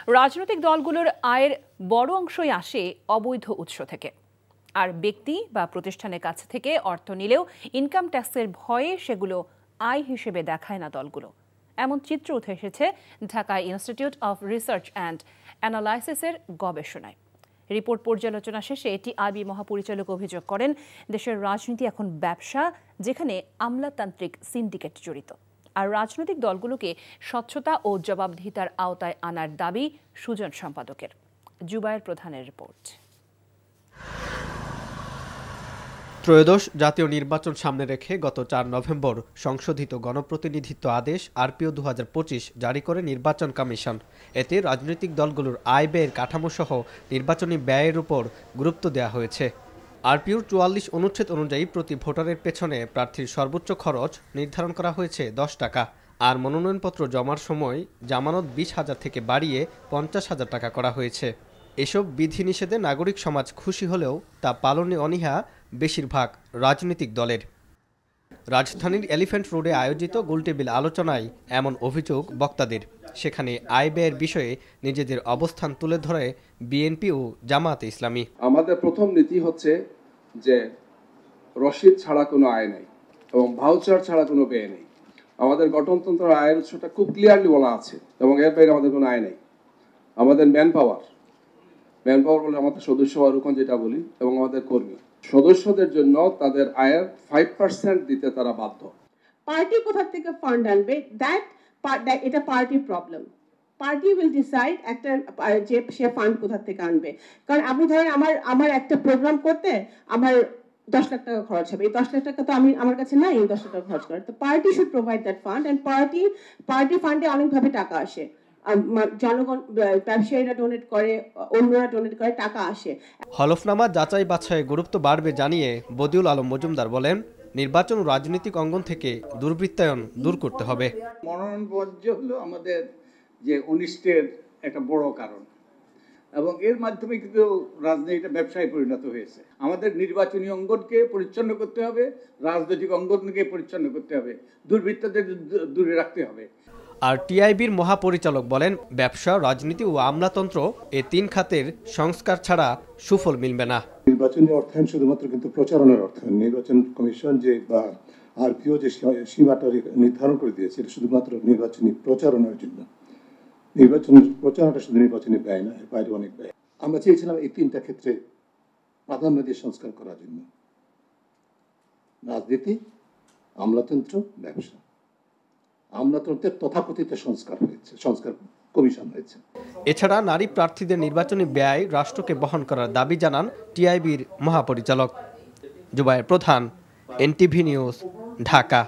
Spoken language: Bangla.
রাজনৈতিক দলগুলোর আয়ের বড় অংশই আসে অবৈধ উৎস থেকে। আর ব্যক্তি বা প্রতিষ্ঠানের কাছ থেকে অর্থ নিলেও ইনকাম ট্যাক্সের ভয়ে সেগুলো আয় হিসেবে দেখায় না দলগুলো। এমন চিত্র উঠে এসেছে Dhaka institute of research and অ্যানালাইসিসের গবেষণায়। রিপোর্ট পর্যালোচনা শেষে টিআইবি মহাপরিচালক অভিযোগ করেন, দেশের রাজনীতি এখন ব্যবসা, যেখানে আমলাতান্ত্রিক সিন্ডিকেট জড়িত। আর রাজনৈতিক দলগুলোকে স্বচ্ছতা ও জবাবদিহিতার আওতায় আনার দাবি সুজন সম্পাদকের। জুবায়ের প্রধানের রিপোর্ট। ত্রয়োদশ জাতীয় নির্বাচন সামনে রেখে গত ৪ নভেম্বর সংশোধিত গণপ্রতিনিধিত্ব আদেশ আরপিও ২০২৫ জারি করে নির্বাচন কমিশন। এতে রাজনৈতিক দলগুলোর আয় ব্যয়ের কাঠামোসহ নির্বাচনী ব্যয়ের উপর গুরুত্ব দেওয়া হয়েছে। আরপিওর ৪৪ অনুচ্ছেদ অনুযায়ী প্রতি ভোটারের পেছনে প্রার্থীর সর্বোচ্চ খরচ নির্ধারণ করা হয়েছে ১০ টাকা। আর মনোনয়নপত্র জমার সময় জামানত ২০,০০০ থেকে বাড়িয়ে ৫০,০০০ টাকা করা হয়েছে। এসব বিধিনিষেধে নাগরিক সমাজ খুশি হলেও তা পালনে অনীহা বেশিরভাগ রাজনৈতিক দলের। রাজধানীর এলিফ্যান্ট রোডে আয়োজিত গোলটেবিল আলোচনায় এমন অভিযোগ বক্তাদের। সেখানে আয় ব্যয়ের বিষয়ে নিজেদের অবস্থান তুলে ধরে বিএনপি ও জামায়াতে ইসলামী। আমাদের প্রথম নীতি হচ্ছে যে রসিদ ছাড়া কোনো আয় নেই এবং ভাউচার ছাড়া কোনো ব্যয় নেই। আমাদের গঠনতন্ত্র আয়ের উৎসটা খুব ক্লিয়ারলি বলা আছে এবং এর বাইরে আমাদের কোনো আয় নেই। আমাদের ম্যান পাওয়ার বলে আমাদের সদস্য আরুকন যেটা বলি, এবং আমাদের কর্মী সদস্যদের জন্য তাদের আয়ের 5% দিতে তারা বাধ্য। পার্টি কোথা থেকে ফান্ড আনবে, এটা party problem. Party will decide একটা যে সে ফান্ড কোথা থেকে আনবে। কারণ আপনি ধরেন আমার একটা প্রোগ্রাম করতে আমার 10 লাখ টাকা খরচ হবে, এই 10 লাখ টাকা তো আমার কাছে নাই 10 লাখ টাকা খরচ করার। তো party should provide that fund, and party ফান্ডে অনেকভাবে টাকা আসে। জনগণ, ব্যবসায়ীরা ডোনেট করে, অন্যরা ডোনেট করে, টাকা আসে। হলফনামা যাচাই বাছাইয়ের গুরুত্ব বাড়বে জানিয়ে বদিউল আলম মজুমদার বলেন, নির্বাচন রাজনৈতিক অঙ্গন থেকে দুর্বৃত্তায়ন দূর করতে হবে। মনোনয়ন বর্জ্য হলো আমাদের যে অনিষ্টের একটা বড় কারণ, এবং এর মাধ্যমে কিন্তু রাজনীতিটা ব্যবসায় পরিণত হয়েছে। আমাদের নির্বাচনী অঙ্গনকে পরিচ্ছন্ন করতে হবে, রাজনৈতিক অঙ্গনকে পরিচ্ছন্ন করতে হবে, দুর্বৃত্তদের দূরে রাখতে হবে। আর টিআইবির মহাপরিচালক বলেন, ব্যবসা, রাজনীতি ও আমলাতন্ত্র এই ৩ খাতের সংস্কার ছাড়া সুফল মিলবে না। নির্বাচনী অর্থায়ন শুধুমাত্র কিন্তু প্রচারণার অর্থায়ন। নির্বাচন কমিশন যে বা আরপিও যে সীমাটা নির্ধারণ করে দিয়েছে, এটা শুধুমাত্র নির্বাচনী প্রচারণার জন্য। নির্বাচনের প্রচারণাটা শুধু নির্বাচনী ব্যয় না, এর বাইরে অনেক ব্যয়। আমরা চেয়েছিলাম এই ৩টা ক্ষেত্রে প্রাধান্য দিয়ে সংস্কার করার জন্য: রাজনীতি, আমলাতন্ত্র, ব্যবসা। আমলাতন্ত্রের তথাকথিত সংস্কার কমিশন হয়েছে। এছাড়া নারী প্রার্থীদের নির্বাচনী ব্যয় রাষ্ট্রকে বহন করার দাবি জানান টিআইবির মহাপরিচালক। জুবায়ের প্রধান, এনটিভি নিউজ, ঢাকা।